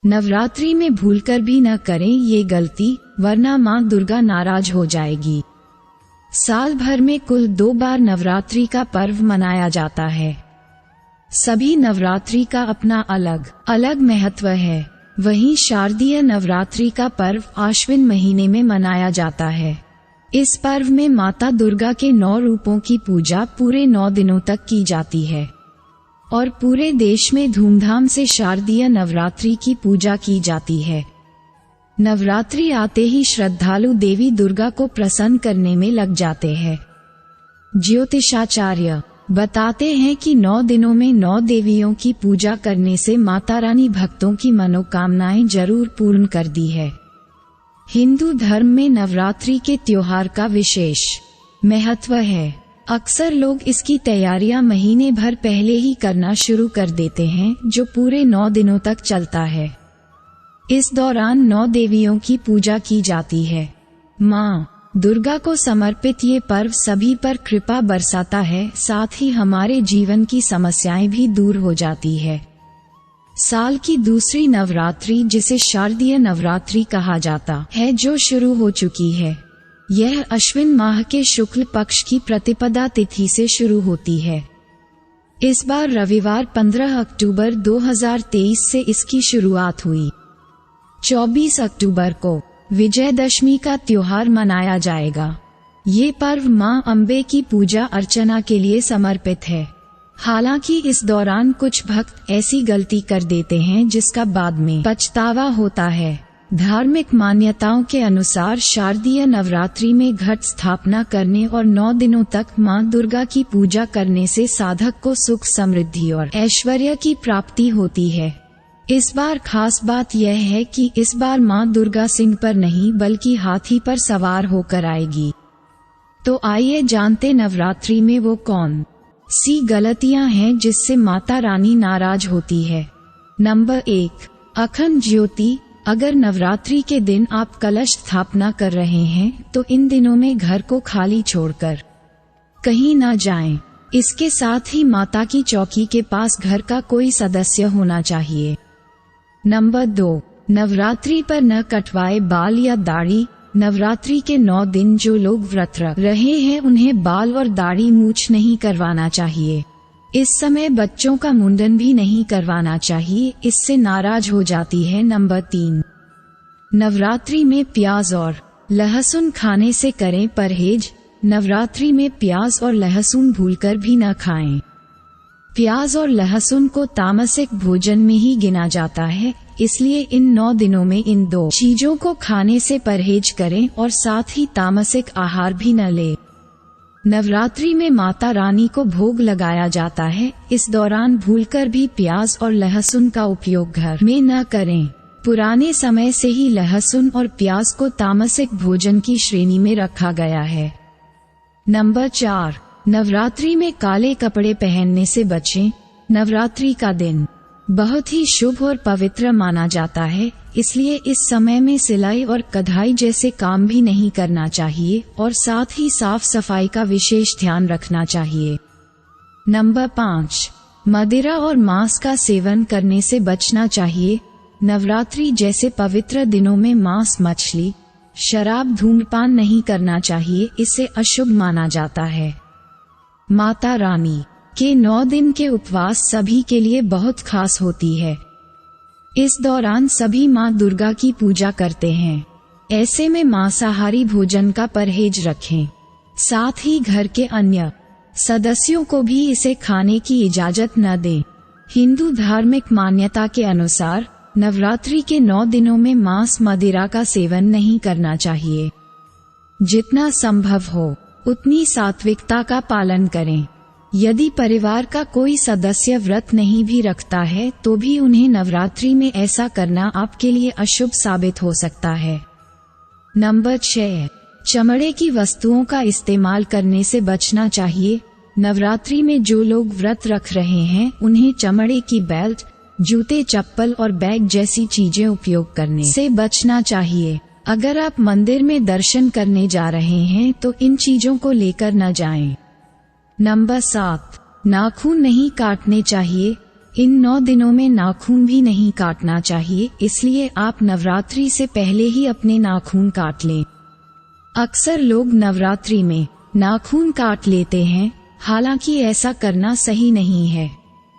नवरात्रि में भूलकर भी न करें ये गलती, वरना माँ दुर्गा नाराज हो जाएगी। साल भर में कुल 2 बार नवरात्रि का पर्व मनाया जाता है। सभी नवरात्रि का अपना अलग अलग महत्व है। वहीं शारदीय नवरात्रि का पर्व आश्विन महीने में मनाया जाता है। इस पर्व में माता दुर्गा के 9 रूपों की पूजा पूरे 9 दिनों तक की जाती है और पूरे देश में धूमधाम से शारदीय नवरात्रि की पूजा की जाती है। नवरात्रि आते ही श्रद्धालु देवी दुर्गा को प्रसन्न करने में लग जाते हैं। ज्योतिषाचार्य बताते हैं कि 9 दिनों में 9 देवियों की पूजा करने से माता रानी भक्तों की मनोकामनाएं जरूर पूर्ण कर दी है। हिंदू धर्म में नवरात्रि के त्योहार का विशेष महत्व है। अक्सर लोग इसकी तैयारियां महीने भर पहले ही करना शुरू कर देते हैं, जो पूरे 9 दिनों तक चलता है। इस दौरान 9 देवियों की पूजा की जाती है। माँ दुर्गा को समर्पित ये पर्व सभी पर कृपा बरसाता है, साथ ही हमारे जीवन की समस्याएं भी दूर हो जाती है। साल की दूसरी नवरात्रि, जिसे शारदीय नवरात्रि कहा जाता है, जो शुरू हो चुकी है, यह अश्विन माह के शुक्ल पक्ष की प्रतिपदा तिथि से शुरू होती है। इस बार रविवार 15 अक्टूबर 2023 से इसकी शुरुआत हुई। 24 अक्टूबर को विजयदशमी का त्योहार मनाया जाएगा। ये पर्व मां अम्बे की पूजा अर्चना के लिए समर्पित है। हालांकि इस दौरान कुछ भक्त ऐसी गलती कर देते हैं जिसका बाद में पछतावा होता है। धार्मिक मान्यताओं के अनुसार शारदीय नवरात्रि में घट स्थापना करने और 9 दिनों तक मां दुर्गा की पूजा करने से साधक को सुख, समृद्धि और ऐश्वर्य की प्राप्ति होती है। इस बार खास बात यह है कि इस बार मां दुर्गा सिंह पर नहीं बल्कि हाथी पर सवार होकर आएगी। तो आइए जानते नवरात्रि में वो कौन सी गलतियां हैं जिससे माता रानी नाराज होती है। नंबर 1, अखंड ज्योति। अगर नवरात्रि के दिन आप कलश स्थापना कर रहे हैं तो इन दिनों में घर को खाली छोड़कर कहीं न जाएं। इसके साथ ही माता की चौकी के पास घर का कोई सदस्य होना चाहिए। नंबर 2, नवरात्रि पर न कटवाए बाल या दाढ़ी। नवरात्रि के 9 दिन जो लोग व्रत रख रहे हैं उन्हें बाल और दाढ़ी मूछ नहीं करवाना चाहिए। इस समय बच्चों का मुंडन भी नहीं करवाना चाहिए, इससे नाराज हो जाती है। नंबर 3, नवरात्रि में प्याज और लहसुन खाने से करें परहेज। नवरात्रि में प्याज और लहसुन भूलकर भी न खाएं। प्याज और लहसुन को तामसिक भोजन में ही गिना जाता है, इसलिए इन 9 दिनों में इन 2 चीजों को खाने से परहेज करें और साथ ही तामसिक आहार भी न लें। नवरात्रि में माता रानी को भोग लगाया जाता है। इस दौरान भूलकर भी प्याज और लहसुन का उपयोग घर में न करें। पुराने समय से ही लहसुन और प्याज को तामसिक भोजन की श्रेणी में रखा गया है। नंबर 4, नवरात्रि में काले कपड़े पहनने से बचें। नवरात्रि का दिन बहुत ही शुभ और पवित्र माना जाता है, इसलिए इस समय में सिलाई और कढ़ाई जैसे काम भी नहीं करना चाहिए और साथ ही साफ सफाई का विशेष ध्यान रखना चाहिए। नंबर 5, मदिरा और मांस का सेवन करने से बचना चाहिए। नवरात्रि जैसे पवित्र दिनों में मांस, मछली, शराब, धूम्रपान नहीं करना चाहिए, इससे अशुभ माना जाता है। माता रानी के 9 दिन के उपवास सभी के लिए बहुत खास होती है। इस दौरान सभी माँ दुर्गा की पूजा करते हैं। ऐसे में मांसाहारी भोजन का परहेज रखें। साथ ही घर के अन्य सदस्यों को भी इसे खाने की इजाजत न दें। हिंदू धार्मिक मान्यता के अनुसार नवरात्रि के 9 दिनों में मांस, मदिरा का सेवन नहीं करना चाहिए। जितना संभव हो उतनी सात्विकता का पालन करें। यदि परिवार का कोई सदस्य व्रत नहीं भी रखता है तो भी उन्हें नवरात्रि में ऐसा करना आपके लिए अशुभ साबित हो सकता है। नंबर 6, चमड़े की वस्तुओं का इस्तेमाल करने से बचना चाहिए। नवरात्रि में जो लोग व्रत रख रहे हैं उन्हें चमड़े की बेल्ट, जूते, चप्पल और बैग जैसी चीजें उपयोग करने से बचना चाहिए। अगर आप मंदिर में दर्शन करने जा रहे हैं तो इन चीजों को लेकर न जाएं। नंबर 7, नाखून नहीं काटने चाहिए। इन 9 दिनों में नाखून भी नहीं काटना चाहिए, इसलिए आप नवरात्रि से पहले ही अपने नाखून काट लें। अक्सर लोग नवरात्रि में नाखून काट लेते हैं, हालांकि ऐसा करना सही नहीं है।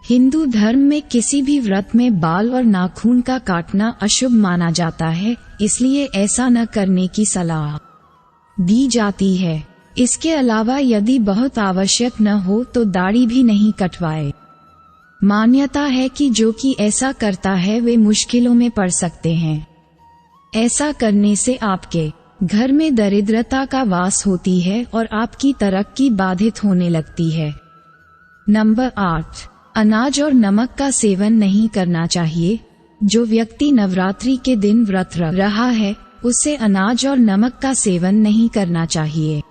हिंदू धर्म में किसी भी व्रत में बाल और नाखून का काटना अशुभ माना जाता है, इसलिए ऐसा न करने की सलाह दी जाती है। इसके अलावा यदि बहुत आवश्यक न हो तो दाढ़ी भी नहीं कटवाए। मान्यता है कि जो कि ऐसा करता है वे मुश्किलों में पड़ सकते हैं। ऐसा करने से आपके घर में दरिद्रता का वास होती है और आपकी तरक्की बाधित होने लगती है। नंबर 8, अनाज और नमक का सेवन नहीं करना चाहिए। जो व्यक्ति नवरात्रि के दिन व्रत रख रहा है उसे अनाज और नमक का सेवन नहीं करना चाहिए।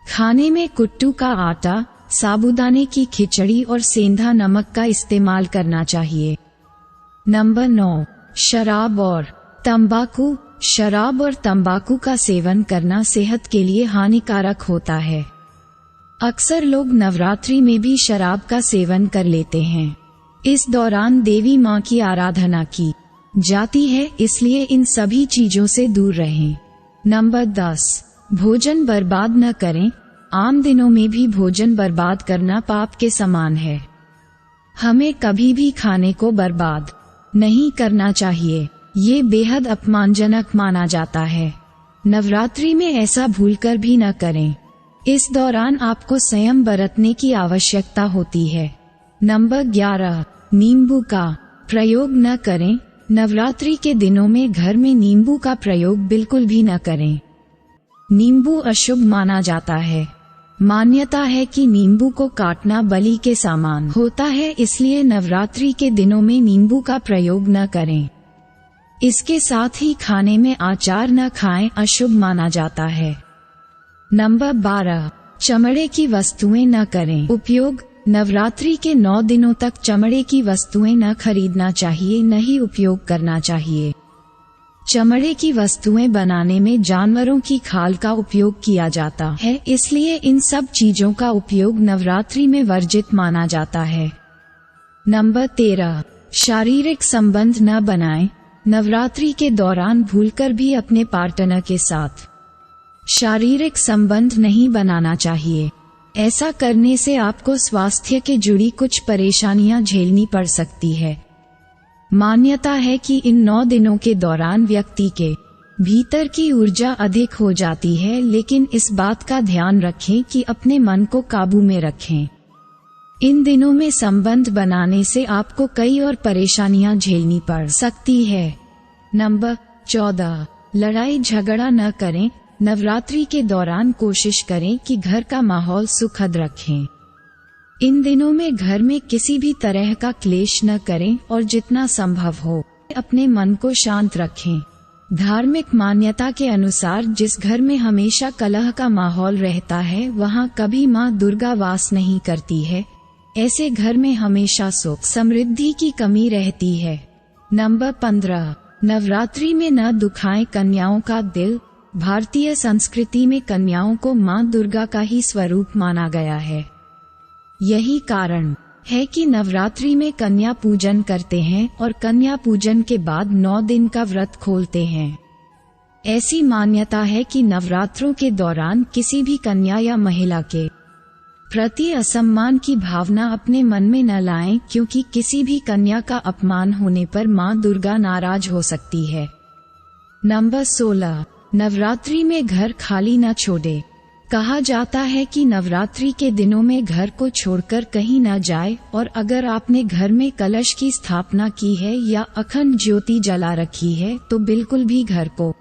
खाने में कुट्टू का आटा, साबूदाने की खिचड़ी और सेंधा नमक का इस्तेमाल करना चाहिए। नंबर 9, शराब और तंबाकू। शराब और तंबाकू का सेवन करना सेहत के लिए हानिकारक होता है। अक्सर लोग नवरात्रि में भी शराब का सेवन कर लेते हैं। इस दौरान देवी माँ की आराधना की जाती है, इसलिए इन सभी चीजों से दूर रहें। नंबर 10, भोजन बर्बाद न करें। आम दिनों में भी भोजन बर्बाद करना पाप के समान है। हमें कभी भी खाने को बर्बाद नहीं करना चाहिए, ये बेहद अपमानजनक माना जाता है। नवरात्रि में ऐसा भूलकर भी न करें। इस दौरान आपको संयम बरतने की आवश्यकता होती है। नंबर 11, नींबू का प्रयोग न करें। नवरात्रि के दिनों में घर में नींबू का प्रयोग बिल्कुल भी न करें। नींबू अशुभ माना जाता है। मान्यता है कि नींबू को काटना बलि के समान होता है, इसलिए नवरात्रि के दिनों में नींबू का प्रयोग न करें। इसके साथ ही खाने में अचार न खाएं, अशुभ माना जाता है। नंबर 12, चमड़े की वस्तुएं न करें उपयोग। नवरात्रि के 9 दिनों तक चमड़े की वस्तुएं न खरीदना चाहिए, न ही उपयोग करना चाहिए। चमड़े की वस्तुएं बनाने में जानवरों की खाल का उपयोग किया जाता है, इसलिए इन सब चीजों का उपयोग नवरात्रि में वर्जित माना जाता है। नंबर 13, शारीरिक संबंध न बनाएं। नवरात्रि के दौरान भूलकर भी अपने पार्टनर के साथ शारीरिक संबंध नहीं बनाना चाहिए। ऐसा करने से आपको स्वास्थ्य के जुड़ी कुछ परेशानियां झेलनी पड़ सकती है। मान्यता है कि इन 9 दिनों के दौरान व्यक्ति के भीतर की ऊर्जा अधिक हो जाती है, लेकिन इस बात का ध्यान रखें कि अपने मन को काबू में रखें। इन दिनों में संबंध बनाने से आपको कई और परेशानियां झेलनी पड़ सकती है। नंबर 14, लड़ाई झगड़ा न करें। नवरात्रि के दौरान कोशिश करें कि घर का माहौल सुखद रखें। इन दिनों में घर में किसी भी तरह का क्लेश न करें और जितना संभव हो अपने मन को शांत रखें। धार्मिक मान्यता के अनुसार जिस घर में हमेशा कलह का माहौल रहता है वहाँ कभी माँ दुर्गा वास नहीं करती है। ऐसे घर में हमेशा सुख समृद्धि की कमी रहती है। नंबर 15, नवरात्रि में न दुखाएं कन्याओं का दिल। भारतीय संस्कृति में कन्याओं को माँ दुर्गा का ही स्वरूप माना गया है। यही कारण है कि नवरात्रि में कन्या पूजन करते हैं और कन्या पूजन के बाद 9 दिन का व्रत खोलते हैं। ऐसी मान्यता है कि नवरात्रों के दौरान किसी भी कन्या या महिला के प्रति असम्मान की भावना अपने मन में न लाएं, क्योंकि किसी भी कन्या का अपमान होने पर माँ दुर्गा नाराज हो सकती है। नंबर 16, नवरात्रि में घर खाली न छोड़े। कहा जाता है कि नवरात्रि के दिनों में घर को छोड़कर कहीं न जाए, और अगर आपने घर में कलश की स्थापना की है या अखंड ज्योति जला रखी है तो बिल्कुल भी घर को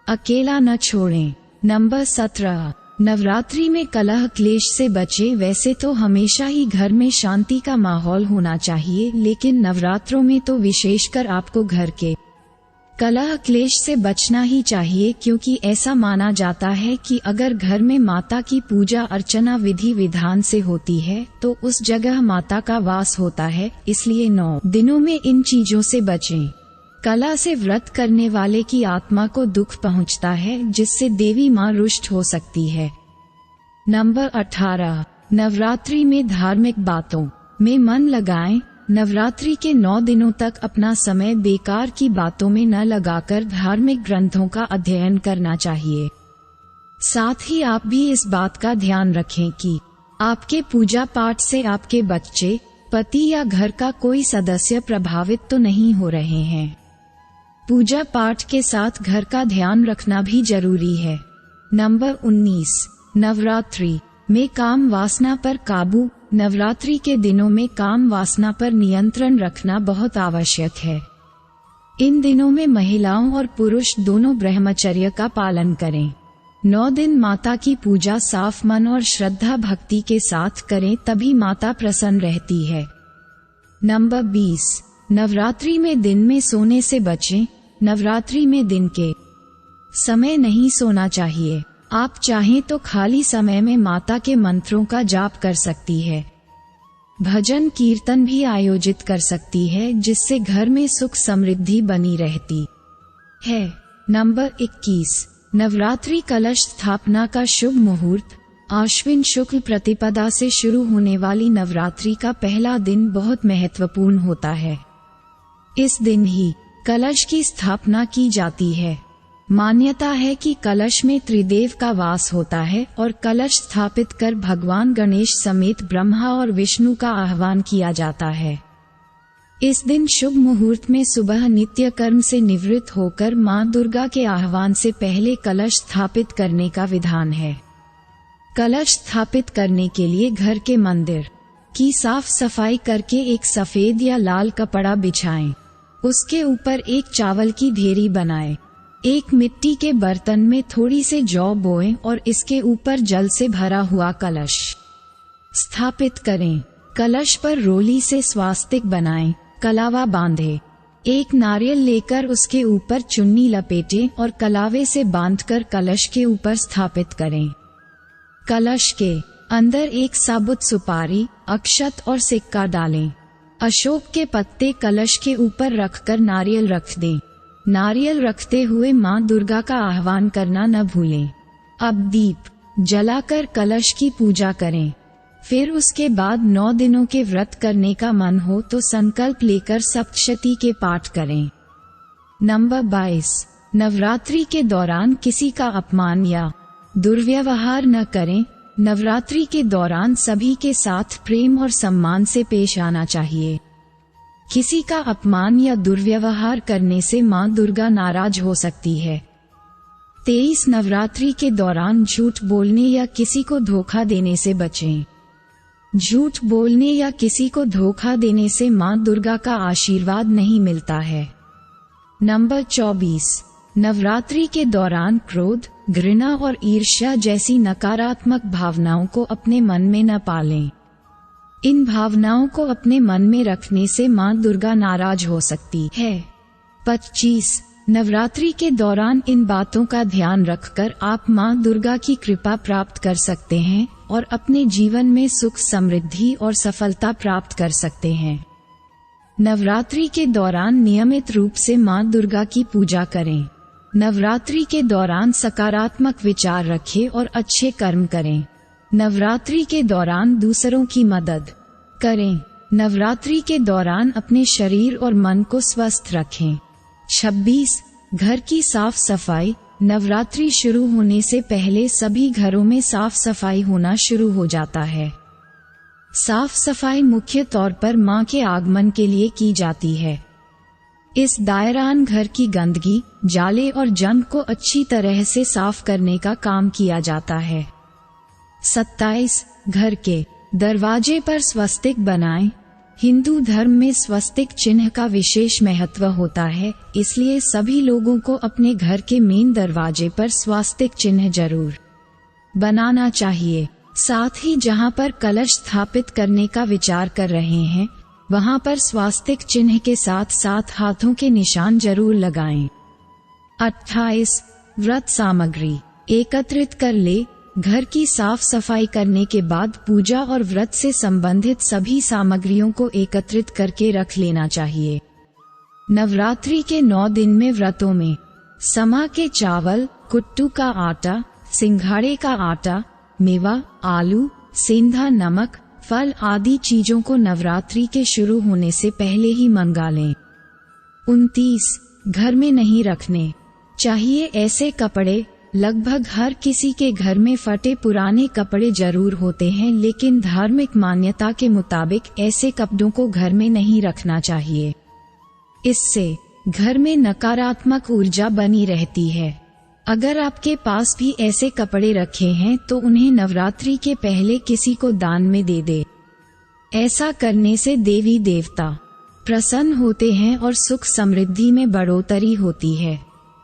अकेला न छोड़ें। नंबर 17, नवरात्रि में कलह क्लेश से बचे। वैसे तो हमेशा ही घर में शांति का माहौल होना चाहिए, लेकिन नवरात्रों में तो विशेषकर आपको घर के कलह क्लेश से बचना ही चाहिए, क्योंकि ऐसा माना जाता है कि अगर घर में माता की पूजा अर्चना विधि विधान से होती है तो उस जगह माता का वास होता है। इसलिए 9 दिनों में इन चीजों से बचें। कलह से व्रत करने वाले की आत्मा को दुख पहुंचता है, जिससे देवी माँ रुष्ट हो सकती है। नंबर 18, नवरात्रि में धार्मिक बातों में मन लगाएं। नवरात्रि के 9 दिनों तक अपना समय बेकार की बातों में न लगाकर धार्मिक ग्रंथों का अध्ययन करना चाहिए। साथ ही आप भी इस बात का ध्यान रखें कि आपके पूजा पाठ से आपके बच्चे, पति या घर का कोई सदस्य प्रभावित तो नहीं हो रहे हैं। पूजा पाठ के साथ घर का ध्यान रखना भी जरूरी है। नंबर 19, नवरात्रि में काम वासना पर काबू। नवरात्रि के दिनों में काम वासना पर नियंत्रण रखना बहुत आवश्यक है। इन दिनों में महिलाओं और पुरुष दोनों ब्रह्मचर्य का पालन करें। 9 दिन माता की पूजा साफ मन और श्रद्धा भक्ति के साथ करें, तभी माता प्रसन्न रहती है। नंबर 20, नवरात्रि में दिन में सोने से बचें। नवरात्रि में दिन के समय नहीं सोना चाहिए। आप चाहें तो खाली समय में माता के मंत्रों का जाप कर सकती है। भजन कीर्तन भी आयोजित कर सकती है, जिससे घर में सुख समृद्धि बनी रहती है। नंबर 21, नवरात्रि कलश स्थापना का शुभ मुहूर्त। आश्विन शुक्ल प्रतिपदा से शुरू होने वाली नवरात्रि का पहला दिन बहुत महत्वपूर्ण होता है। इस दिन ही कलश की स्थापना की जाती है। मान्यता है कि कलश में त्रिदेव का वास होता है और कलश स्थापित कर भगवान गणेश समेत ब्रह्मा और विष्णु का आह्वान किया जाता है। इस दिन शुभ मुहूर्त में सुबह नित्य कर्म से निवृत्त होकर मां दुर्गा के आह्वान से पहले कलश स्थापित करने का विधान है। कलश स्थापित करने के लिए घर के मंदिर की साफ सफाई करके एक सफेद या लाल कपड़ा बिछाएं। उसके ऊपर एक चावल की ढेरी बनाएं। एक मिट्टी के बर्तन में थोड़ी से जौ बोएं और इसके ऊपर जल से भरा हुआ कलश स्थापित करें। कलश पर रोली से स्वास्तिक बनाएं, कलावा बांधे। एक नारियल लेकर उसके ऊपर चुन्नी लपेटें और कलावे से बांधकर कलश के ऊपर स्थापित करें। कलश के अंदर एक साबुत सुपारी, अक्षत और सिक्का डालें। अशोक के पत्ते कलश के ऊपर रखकर नारियल रख दें। नारियल रखते हुए मां दुर्गा का आह्वान करना न भूलें। अब दीप जलाकर कलश की पूजा करें। फिर उसके बाद 9 दिनों के व्रत करने का मन हो तो संकल्प लेकर सप्तशती के पाठ करें। नंबर 22, नवरात्रि के दौरान किसी का अपमान या दुर्व्यवहार न करें। नवरात्रि के दौरान सभी के साथ प्रेम और सम्मान से पेश आना चाहिए। किसी का अपमान या दुर्व्यवहार करने से मां दुर्गा नाराज हो सकती है। 23, नवरात्रि के दौरान झूठ बोलने या किसी को धोखा देने से बचें। झूठ बोलने या किसी को धोखा देने से मां दुर्गा का आशीर्वाद नहीं मिलता है। नंबर 24, नवरात्रि के दौरान क्रोध, घृणा और ईर्ष्या जैसी नकारात्मक भावनाओं को अपने मन में न पालें। इन भावनाओं को अपने मन में रखने से मां दुर्गा नाराज हो सकती है। 25, नवरात्रि के दौरान इन बातों का ध्यान रखकर आप मां दुर्गा की कृपा प्राप्त कर सकते हैं और अपने जीवन में सुख समृद्धि और सफलता प्राप्त कर सकते हैं। नवरात्रि के दौरान नियमित रूप से मां दुर्गा की पूजा करें। नवरात्रि के दौरान सकारात्मक विचार रखें और अच्छे कर्म करें। नवरात्रि के दौरान दूसरों की मदद करें। नवरात्रि के दौरान अपने शरीर और मन को स्वस्थ रखें। 26, घर की साफ सफाई। नवरात्रि शुरू होने से पहले सभी घरों में साफ सफाई होना शुरू हो जाता है। साफ सफाई मुख्य तौर पर मां के आगमन के लिए की जाती है। इस दौरान घर की गंदगी, जाले और जंग को अच्छी तरह से साफ करने का काम किया जाता है। 27, घर के दरवाजे पर स्वस्तिक बनाएं। हिंदू धर्म में स्वस्तिक चिन्ह का विशेष महत्व होता है, इसलिए सभी लोगों को अपने घर के मेन दरवाजे पर स्वस्तिक चिन्ह जरूर बनाना चाहिए। साथ ही जहां पर कलश स्थापित करने का विचार कर रहे हैं, वहां पर स्वास्तिक चिन्ह के साथ साथ हाथों के निशान जरूर लगाएं। 28, व्रत सामग्री एकत्रित कर ले। घर की साफ सफाई करने के बाद पूजा और व्रत से संबंधित सभी सामग्रियों को एकत्रित करके रख लेना चाहिए। नवरात्रि के 9 दिन में व्रतों में समा के चावल, कुट्टू का आटा, सिंघाड़े का आटा, मेवा, आलू, सेंधा नमक, फल आदि चीजों को नवरात्रि के शुरू होने से पहले ही मंगा लें। 29. घर में नहीं रखने चाहिए ऐसे कपड़े। लगभग हर किसी के घर में फटे पुराने कपड़े जरूर होते हैं, लेकिन धार्मिक मान्यता के मुताबिक ऐसे कपड़ों को घर में नहीं रखना चाहिए। इससे घर में नकारात्मक ऊर्जा बनी रहती है। अगर आपके पास भी ऐसे कपड़े रखे हैं तो उन्हें नवरात्रि के पहले किसी को दान में दे दे। ऐसा करने से देवी देवता प्रसन्न होते हैं और सुख समृद्धि में बढ़ोतरी होती है।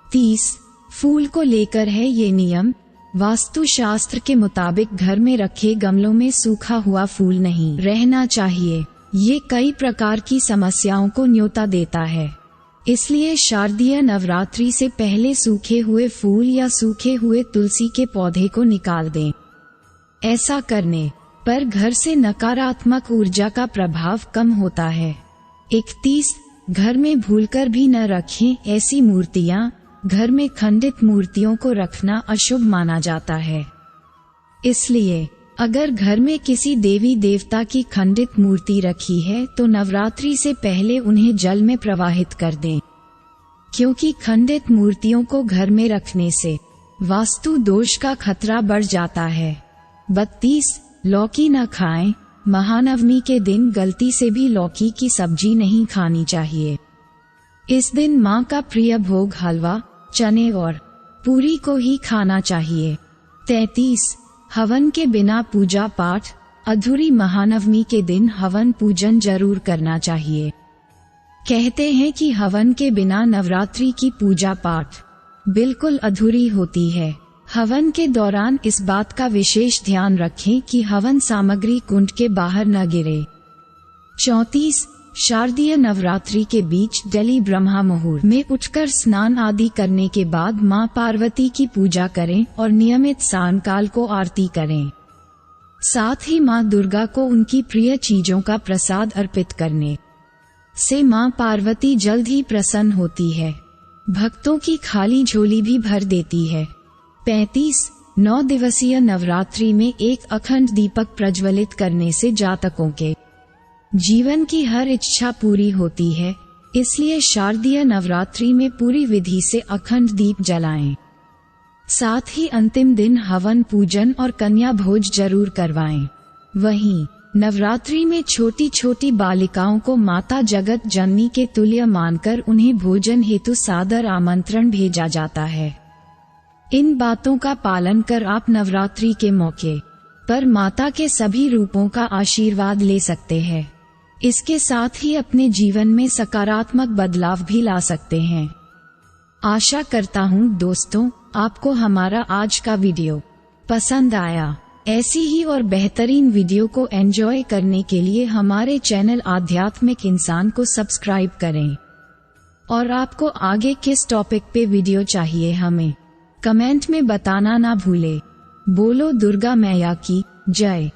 30. फूल को लेकर है ये नियम। वास्तु शास्त्र के मुताबिक घर में रखे गमलों में सूखा हुआ फूल नहीं रहना चाहिए। ये कई प्रकार की समस्याओं को न्योता देता है। इसलिए शारदीय नवरात्रि से पहले सूखे हुए फूल या सूखे हुए तुलसी के पौधे को निकाल दें। ऐसा करने पर घर से नकारात्मक ऊर्जा का प्रभाव कम होता है। 31. घर में भूलकर भी न रखें ऐसी मूर्तियां। घर में खंडित मूर्तियों को रखना अशुभ माना जाता है। इसलिए अगर घर में किसी देवी देवता की खंडित मूर्ति रखी है तो नवरात्रि से पहले उन्हें जल में प्रवाहित कर दें, क्योंकि खंडित मूर्तियों को घर में रखने से वास्तु दोष का खतरा बढ़ जाता है। 32. लौकी न खाएं। महानवमी के दिन गलती से भी लौकी की सब्जी नहीं खानी चाहिए। इस दिन मां का प्रिय भोग हलवा, चने और पूरी को ही खाना चाहिए। 33. हवन के बिना पूजा पाठ अधूरी। महानवमी के दिन हवन पूजन जरूर करना चाहिए। कहते हैं कि हवन के बिना नवरात्रि की पूजा पाठ बिल्कुल अधूरी होती है। हवन के दौरान इस बात का विशेष ध्यान रखें कि हवन सामग्री कुंड के बाहर न गिरे। 34. शारदीय नवरात्रि के बीच डेली ब्रह्मा मुहूर्त में उठकर स्नान आदि करने के बाद मां पार्वती की पूजा करें और नियमित सायंकाल को आरती करें। साथ ही मां दुर्गा को उनकी प्रिय चीजों का प्रसाद अर्पित करने से मां पार्वती जल्द ही प्रसन्न होती है, भक्तों की खाली झोली भी भर देती है। 35. 9 दिवसीय नवरात्रि में एक अखंड दीपक प्रज्वलित करने से जातकों के जीवन की हर इच्छा पूरी होती है। इसलिए शारदीय नवरात्रि में पूरी विधि से अखंड दीप जलाएं। साथ ही अंतिम दिन हवन पूजन और कन्या भोज जरूर करवाएं। वहीं नवरात्रि में छोटी छोटी बालिकाओं को माता जगत जननी के तुल्य मानकर उन्हें भोजन हेतु सादर आमंत्रण भेजा जाता है। इन बातों का पालन कर आप नवरात्रि के मौके पर माता के सभी रूपों का आशीर्वाद ले सकते हैं। इसके साथ ही अपने जीवन में सकारात्मक बदलाव भी ला सकते हैं। आशा करता हूँ दोस्तों आपको हमारा आज का वीडियो पसंद आया। ऐसी ही और बेहतरीन वीडियो को एंजॉय करने के लिए हमारे चैनल आध्यात्मिक इंसान को सब्सक्राइब करें। और आपको आगे किस टॉपिक पे वीडियो चाहिए हमें कमेंट में बताना ना भूले। बोलो दुर्गा मैया की जय।